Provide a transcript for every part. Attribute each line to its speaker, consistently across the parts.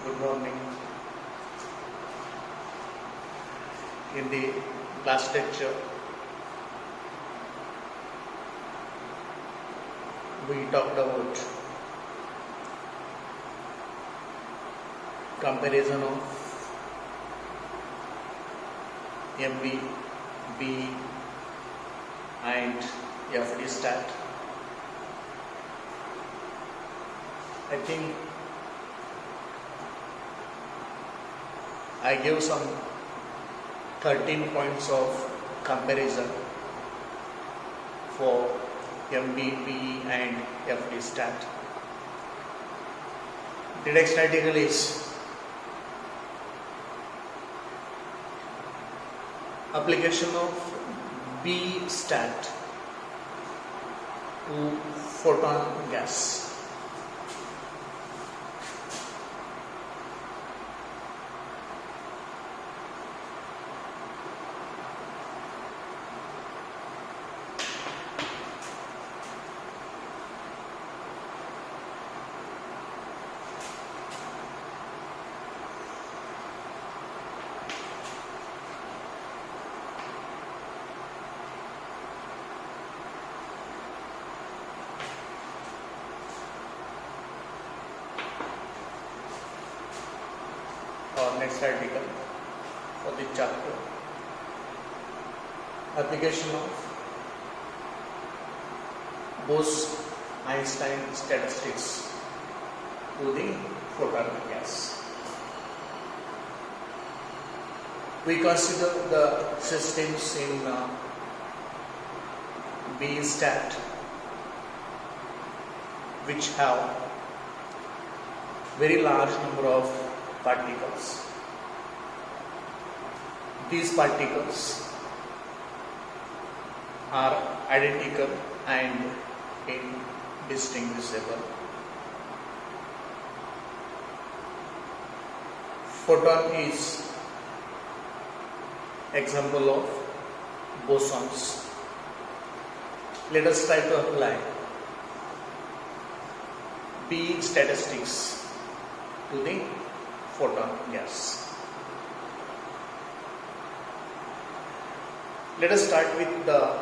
Speaker 1: Good morning. In the last lecture, we talked about comparison of MV, B and FD stat. I think I gave some 13 points of comparison for MBP and FD stat. The next article is application of B stat to photon gas. Next article for the chapter, application of Bose-Einstein statistics to the photon gas. We consider the systems in B stat which have very large number of particles. These particles are identical and indistinguishable. Photon is example of bosons. Let us try to apply B statistics to the photon gas. Let us start with the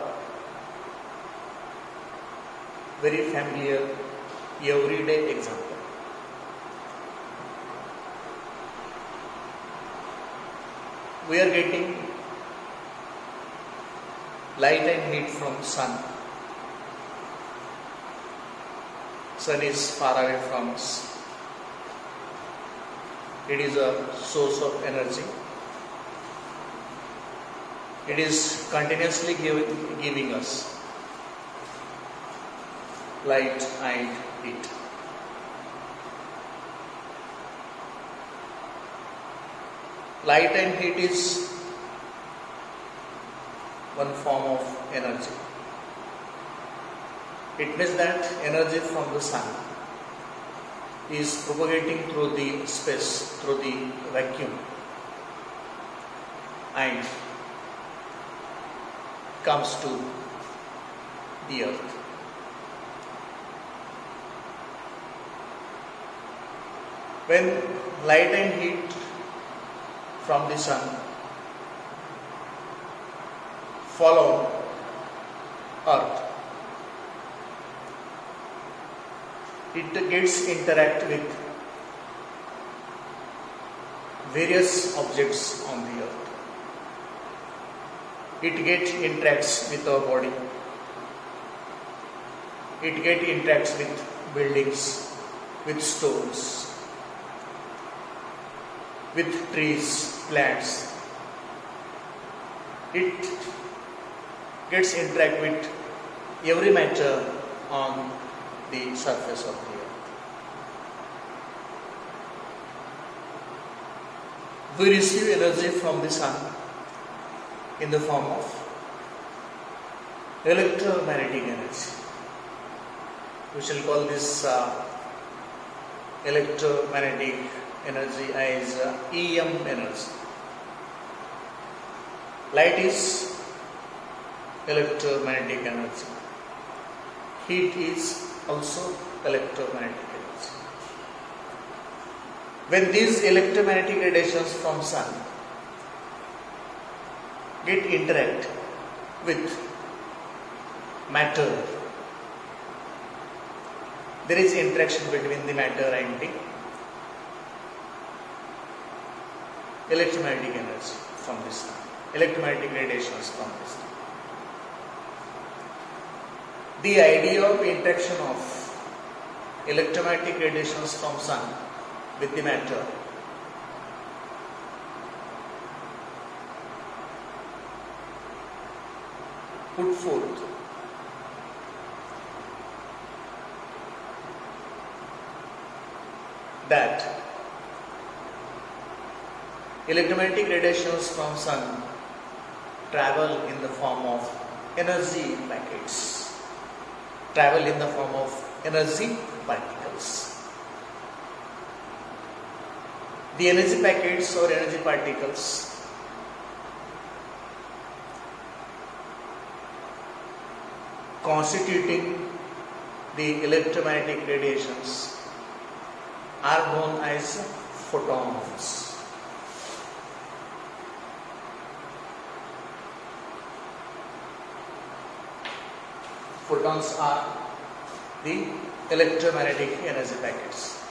Speaker 1: very familiar everyday example. We are getting light and heat from sun. Sun is far away from us. It is a source of energy. It is continuously giving us light and heat. Light and heat is one form of energy. It means that energy from the sun is propagating through the space, through the vacuum, and comes to the earth. When light and heat from the sun fall on earth, it gets interact with various objects on the earth. It interacts with our body. It interacts with buildings, with stones, with trees, plants. It gets interact with every matter on the surface of the earth. We receive energy from the sun in the form of electromagnetic energy. We shall call this electromagnetic energy as EM energy. Light is electromagnetic energy. Heat is also electromagnetic energy. When these electromagnetic radiations from sun get interact with matter, there is interaction between the matter and the electromagnetic energy from the sun, electromagnetic radiations from the sun. The idea of interaction of electromagnetic radiations from sun with the matter put forth that electromagnetic radiations from sun travel in the form of energy packets, travel in the form of energy particles. The energy packets or energy particles constituting the electromagnetic radiations are known as photons. Photons are the electromagnetic energy packets.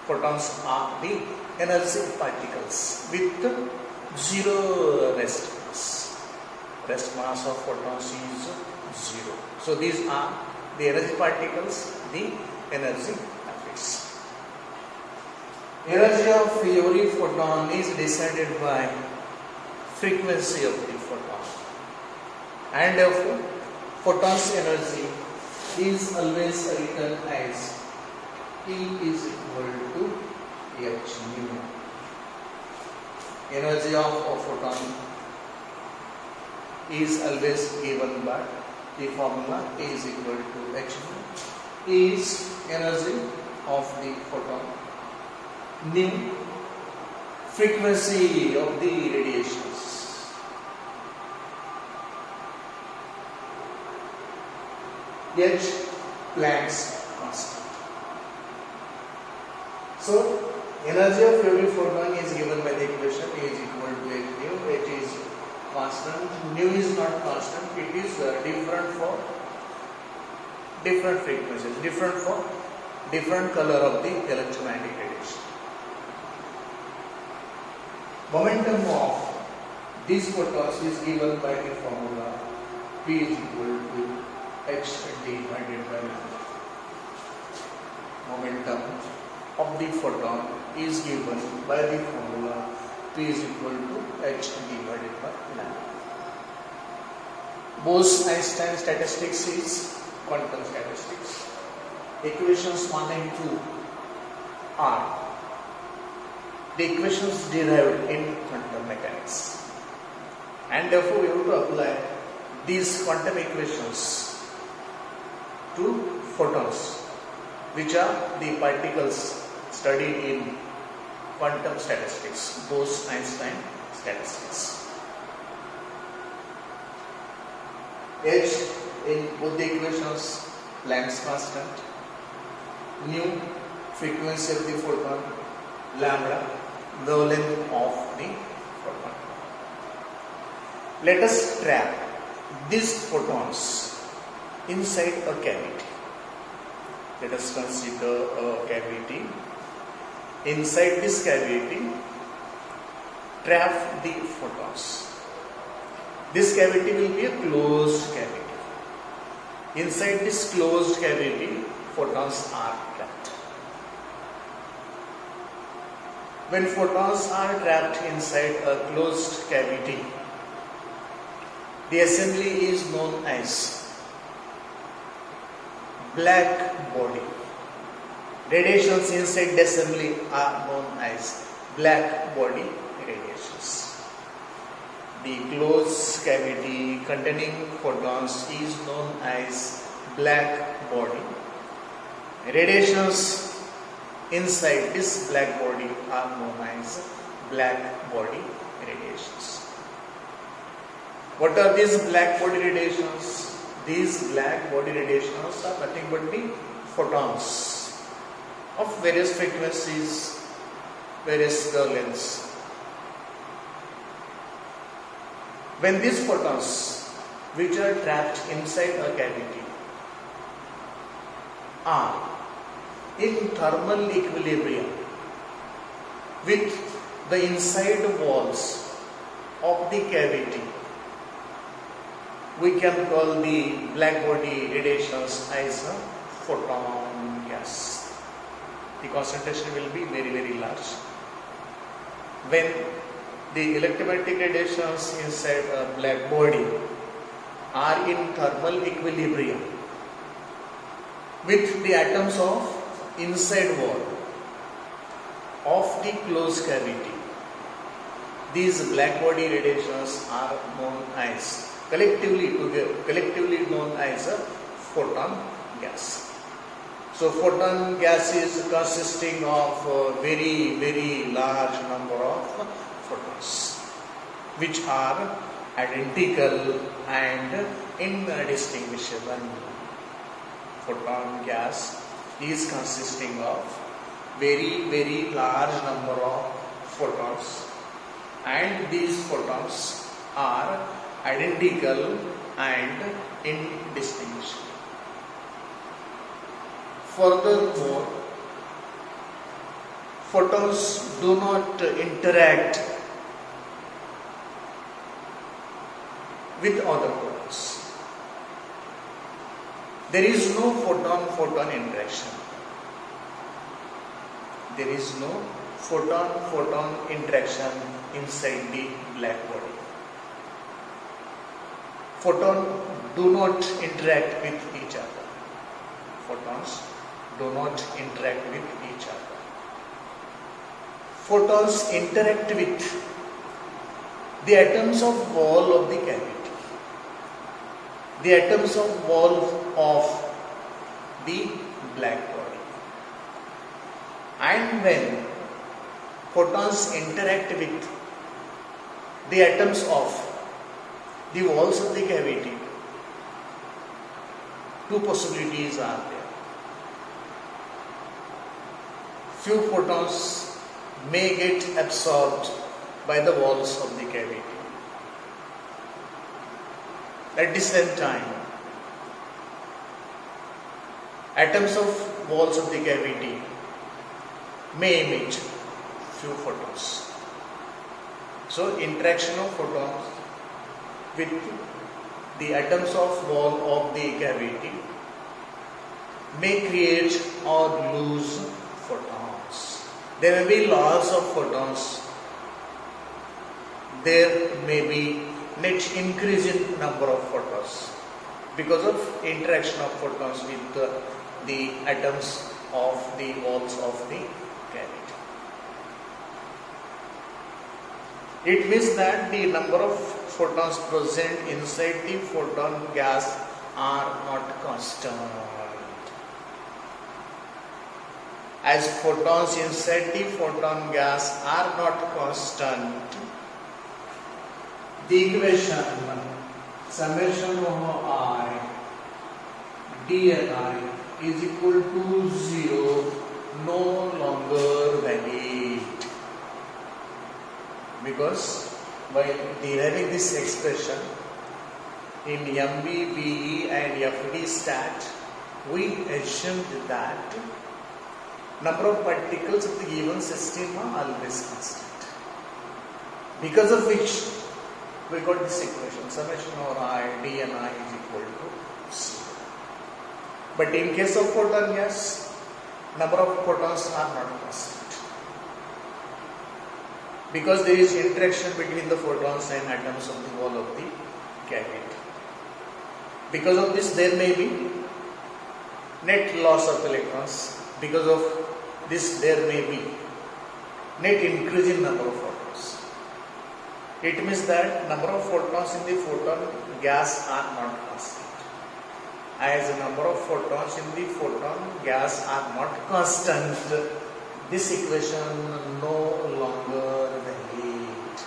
Speaker 1: Photons are the energy particles with zero rest mass. Rest mass of photons is zero. So these are the energy particles, the energy packets. Energy of every photon is decided by frequency of the photon, and therefore photon's energy is always written as E is equal to h nu. Energy of a photon is always given by the formula E is equal to h nu. E is energy of the photon, nu frequency of the radiations, h Planck's constant. So energy of every photon is given by the equation E is equal to h nu. H is constant, nu is not constant, it is different for different frequencies, different for different color of the electromagnetic radiation. Momentum of these photons is given by the formula P is equal to h divided by lambda. Momentum of the photon is given by the formula P is equal to h divided by lambda. Bose-Einstein statistics is quantum statistics. Equations 1 and 2 are the equations derived in quantum mechanics, and therefore we have to apply these quantum equations to photons, which are the particles studied in quantum statistics, Bose-Einstein statistics. H in both the equations, Planck's constant, nu frequency of the photon, lambda wavelength of the photon. Let us trap these photons inside a cavity. Let us consider a cavity. Inside this cavity, trap the photons. This cavity will be a closed cavity. Inside this closed cavity, photons are trapped. When photons are trapped inside a closed cavity, the assembly is known as black body. Radiations inside the assembly are known as black body radiations. The closed cavity containing photons is known as black body. Radiations inside this black body are known as black body radiations. What are these black body radiations? These black body radiations are nothing but the photons of various frequencies various lengths. When these photons, which are trapped inside a cavity, are in thermal equilibrium with the inside walls of the cavity, we can call the black body radiations as a photon gas. The concentration will be very, very large. When the electromagnetic radiations inside a black body are in thermal equilibrium with the atoms of inside wall of the closed cavity, these black body radiations are known as collectively known as a photon gas. So photon gas is consisting of a very, very large number of photons which are identical and indistinguishable. Photon gas is consisting of very, very large number of photons, and these photons are identical and indistinguishable. Furthermore, photons do not interact with other photons. There is no photon-photon interaction. There is no photon-photon interaction inside the black body. Photons do not interact with each other. Photons do not interact with each other. Photons interact with the atoms of wall of the cavity, the atoms of wall of the black body. And when photons interact with the atoms of the walls of the cavity, two possibilities are there. Few photons may get absorbed by the walls of the cavity. At the same time, atoms of walls of the cavity may emit few photons. So interaction of photons with the atoms of wall of the cavity may create or lose photons. There may be loss of photons. There may be net increase in number of photons because of interaction of photons with the atoms of the walls of the cavity. It means that the number of photons present inside the photon gas are not constant. As photons inside the photon gas are not constant, the equation summation of I dni is equal to 0 no longer valid, because while deriving this expression in MB, BE and FD stat, we assumed that number of particles of the given system are always constant, because of which we got this equation summation over I dni is equal to 0. But in case of photon gas, number of photons are not constant, because there is interaction between the photons and atoms of the wall of the cavity. Because of this, there may be net loss of electrons. Because of this, there may be net increase in number of photons. It means that number of photons in the photon gas are not constant. As the number of photons in the photon gas are not constant, this equation no longer valid.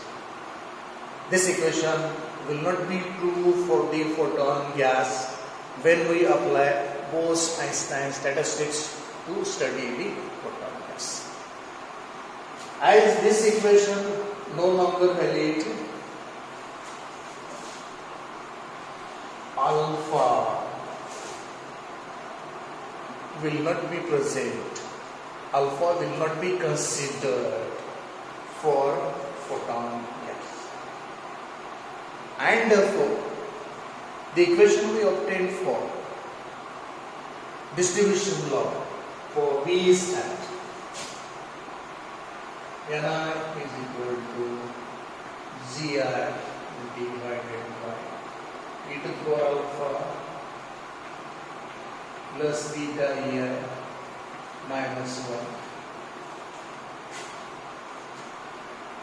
Speaker 1: This equation will not be true for the photon gas when we apply Bose-Einstein statistics to study the photon gas. As this equation no longer valid, alpha will not be present. Alpha will not be considered for photon gas. And therefore, the equation we obtained for distribution law for V is that Ni is equal to Gi divided by e to the power alpha plus beta ei minus 1.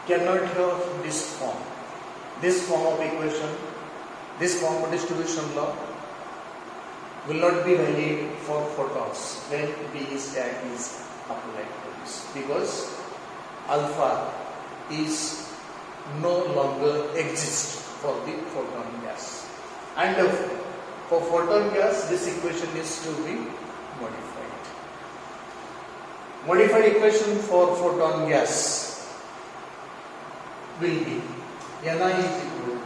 Speaker 1: Cannot have this form of equation, this form of distribution law will not be valid for photons when B stack is applied to this, because alpha is no longer exist for the photon gas, and for photon gas this equation is to be modified. Modified equation for photon gas will be Ni is equal to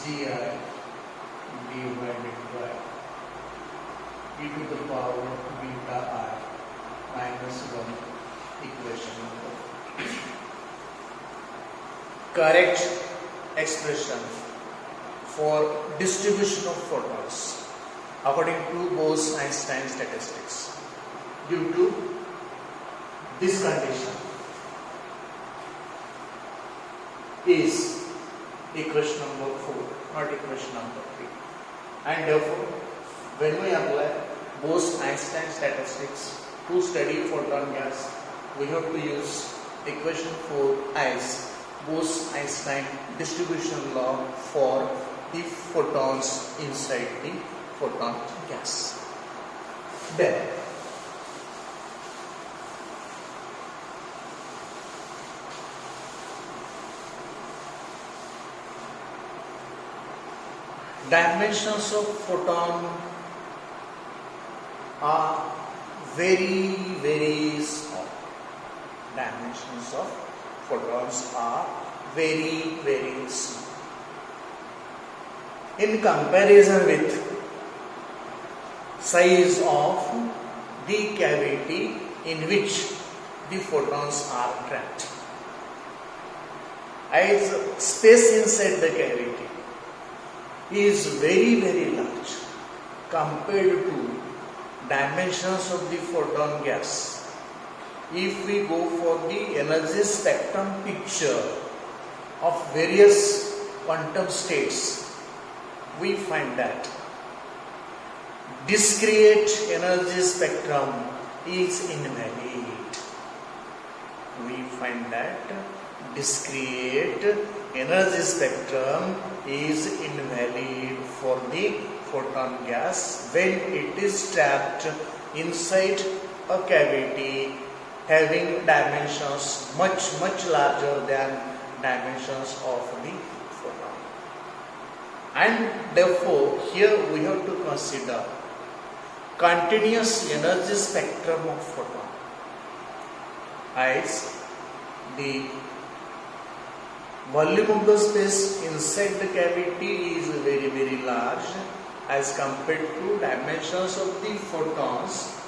Speaker 1: Gi divided by e to the power beta I minus 1 equation number. Correct expression for distribution of photons according to Bose-Einstein statistics due to this condition is equation number 4, not equation number 3. And therefore, when we apply Bose-Einstein statistics to study photon gas, we have to use equation 4 as Bose-Einstein distribution law for the photons inside the photon gas. Then, dimensions of photon are very, very small. Dimensions of photons are very, very small. In comparison with size of the cavity in which the photons are trapped. As space inside the cavity is very, very large compared to dimensions of the photon gas. If we go for the energy spectrum picture of various quantum states, we find that discrete energy spectrum is invalid. We find that discrete energy spectrum is invalid for the photon gas when it is trapped inside a cavity having dimensions much larger than dimensions of the photon. And therefore, here we have to consider continuous energy spectrum of photon as the volume of the space inside the cavity is very, very large as compared to dimensions of the photons.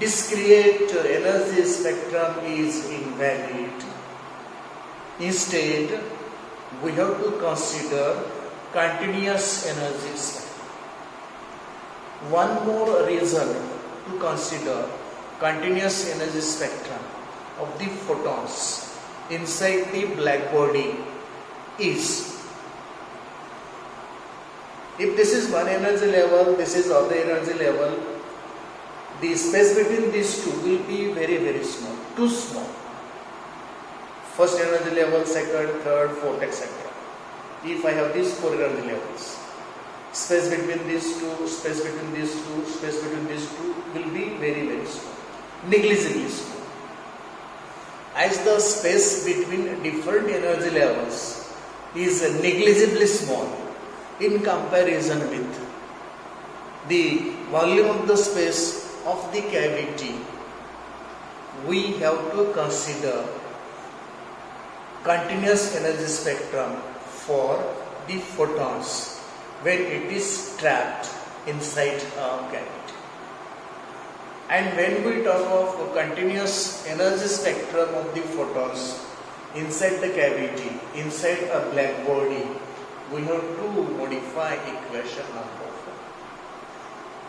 Speaker 1: Discrete energy spectrum is invalid. Instead, we have to consider continuous energy spectrum. One more reason to consider continuous energy spectrum of the photons inside the black body is, if this is one energy level, this is other energy level, the space between these two will be very, very small, too small. First energy level, second, third, fourth, etc. If I have these 4 energy levels, space between these two, space between these two, space between these two will be very, very small, negligibly small. As the space between different energy levels is negligibly small in comparison with the volume of the space of the cavity, we have to consider continuous energy spectrum for the photons when it is trapped inside a cavity. And when we talk of a continuous energy spectrum of the photons inside the cavity, inside a black body, we have to modify equation number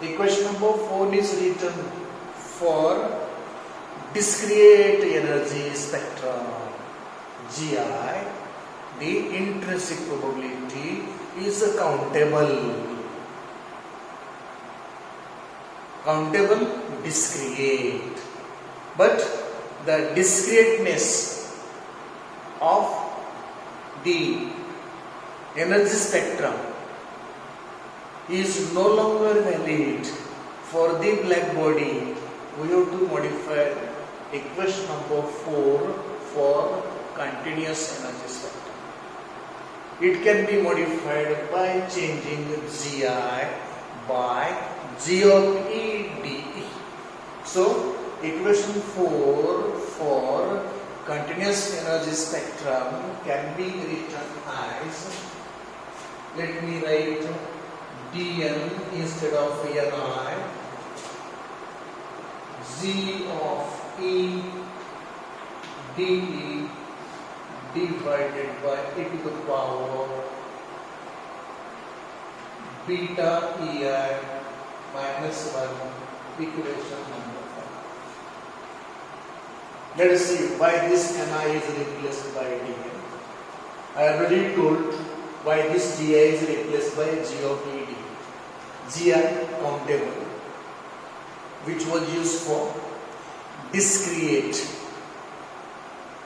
Speaker 1: 4. Equation number 4 is written for discrete energy spectrum, GI. The intrinsic probability is countable, discrete, but the discreteness of the energy spectrum is no longer valid for the black body. We have to modify equation number 4 for continuous energy spectrum. It can be modified by changing GI by G of E dE. So equation 4 for continuous energy spectrum can be written as, let me write dN instead of Ni, G of E dE divided by e to the power beta EI minus 1, equation number 5. Let us see why this Ni is replaced by dN. I already told why this Gi is replaced by G of ED. Gi countable, which was used for discrete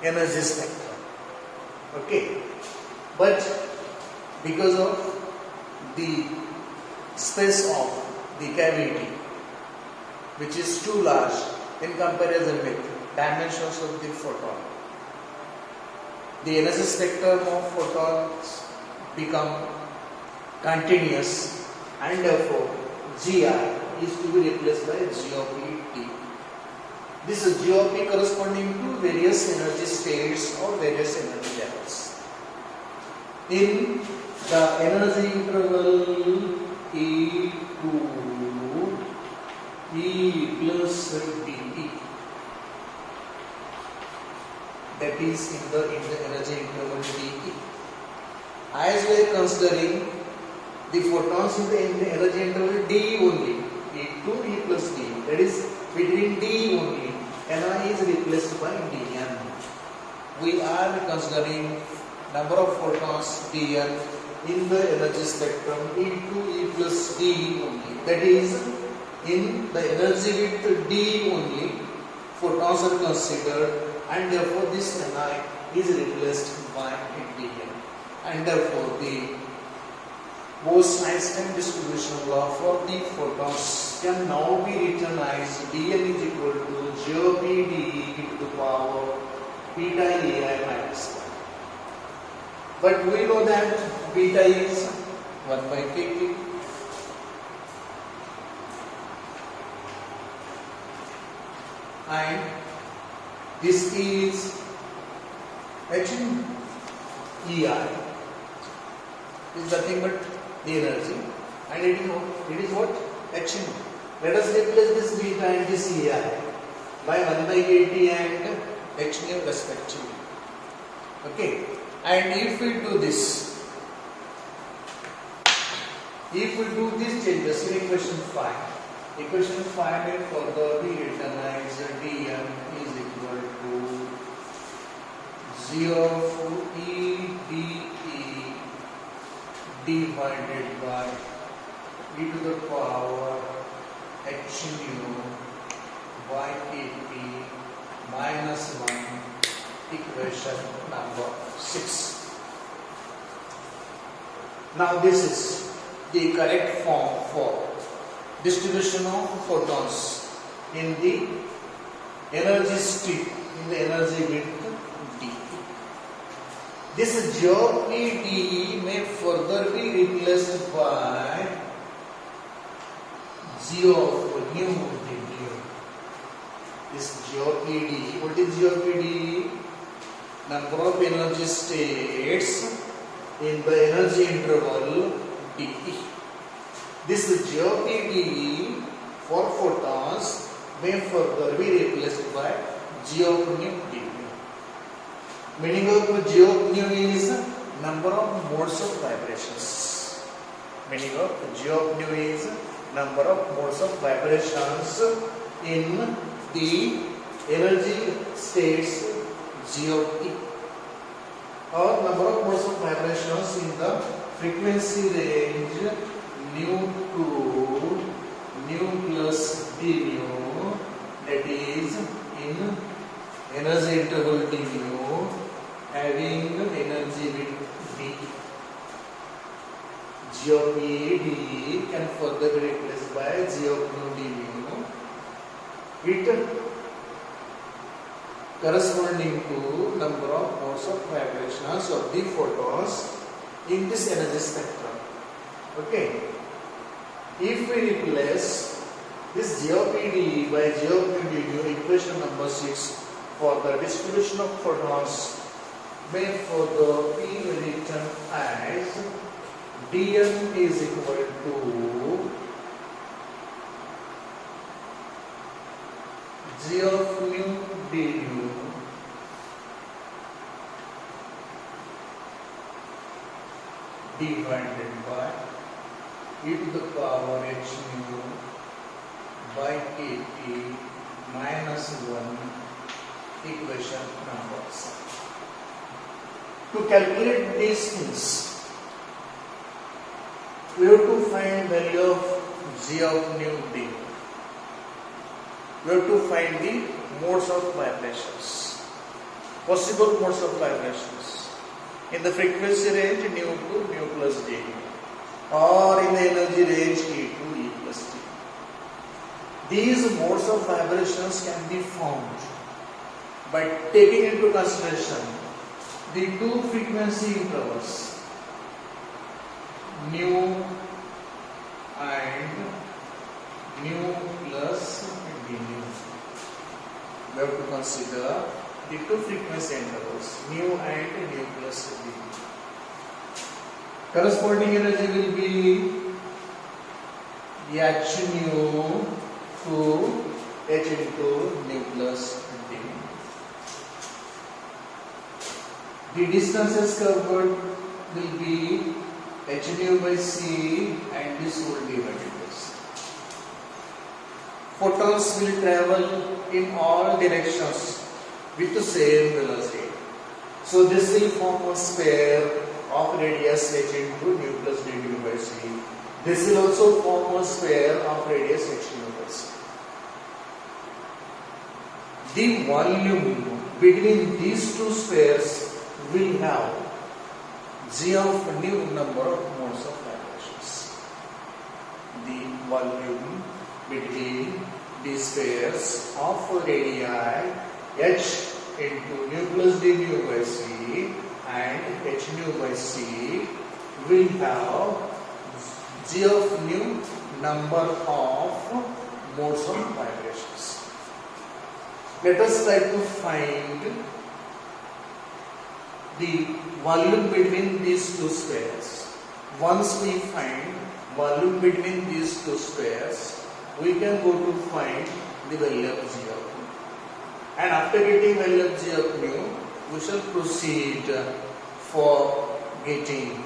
Speaker 1: energy spectrum. Okay, but because of the space of the cavity, which is too large in comparison with dimensions of the photon, the energy spectrum of photons become continuous, and therefore Gi is to be replaced by G of E T. This is G of E corresponding to various energy states or various energy levels. In the energy interval E to E plus dE, that is in the energy interval dE, as we are considering the photons in the energy interval d only, E to E plus d, that is between d only, Ni is replaced by dN. We are considering number of photons dN in the energy spectrum E to E plus d only, that is in the energy with d only photons are considered, and therefore this Ni is replaced by dN, and therefore the Bose-Einstein distribution law for the photons can now be written as dN is equal to G of E dE to the power beta EI minus 1. But we know that beta is 1 by kT. And this is H EI is nothing but the energy, and it is what? H. Let us replace this beta and this EI by 1 by kT and H respectively. Okay, and if we do this changes in equation 5 will further be written as dN is equal to 0 E dE divided by e to the power h nu by kT minus 1, equation number 6. Now this is the correct form for distribution of photons in the energy strip, in the energy width d. This geometry d may further be replaced by 0 of nu dU. This G of ED. What is G of ED? Number of energy states in the energy interval d. This G of ED for photons may further be replaced by G of nu dv. Meaning of G of nu is number of modes of vibrations. Meaning of G of nu is number of modes of vibrations in the energy states G of E, or number of modes of vibrations in the frequency range nu to nu plus d nu, that is in energy interval d nu having energy with d. G of E d can further be replaced by G of nu d nu. It corresponding to number of modes of vibrations of the photons in this energy spectrum. Okay. If we replace this G of ED by G of nu d nu, equation number 6 for the distribution of photons may further be written as dn is equal to G of nu d nu divided by e to the power h nu by kT minus 1, equation number 7. To calculate these things, we have to find value of G of nu d. We have to find the modes of vibrations, possible modes of vibrations in the frequency range nu to nu plus d, or in the energy range E to E plus d. These modes of vibrations can be found by taking into consideration the two frequency intervals nu and nu plus d nu. We have to consider the two frequency intervals nu and nu plus d nu. Corresponding energy will be h nu to h into nu plus d. The distances covered will be h nu by c and this whole divided by c. Photons will travel in all directions with the same velocity. So this will form a sphere of radius h into nu plus d nu by c. This will also form a sphere of radius h nu by c. The volume between these two spheres will have G of nu number of modes of vibrations. The volume between the spheres of radii h into nu plus d nu by c and h nu by c will have G of nu number of modes of vibrations. Let us try to find the volume between these two spheres. Once we find volume between these two spheres, we can go to find the value of G of nu. And after getting value of G of nu, we shall proceed for getting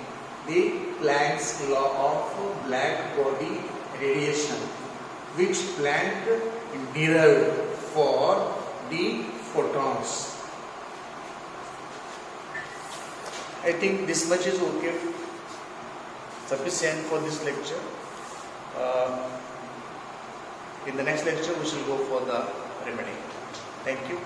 Speaker 1: the Planck's law of black body radiation, which Planck derived for the photons. I think this much is okay, sufficient for this lecture. In the next lecture, we shall go for the remaining. Thank you.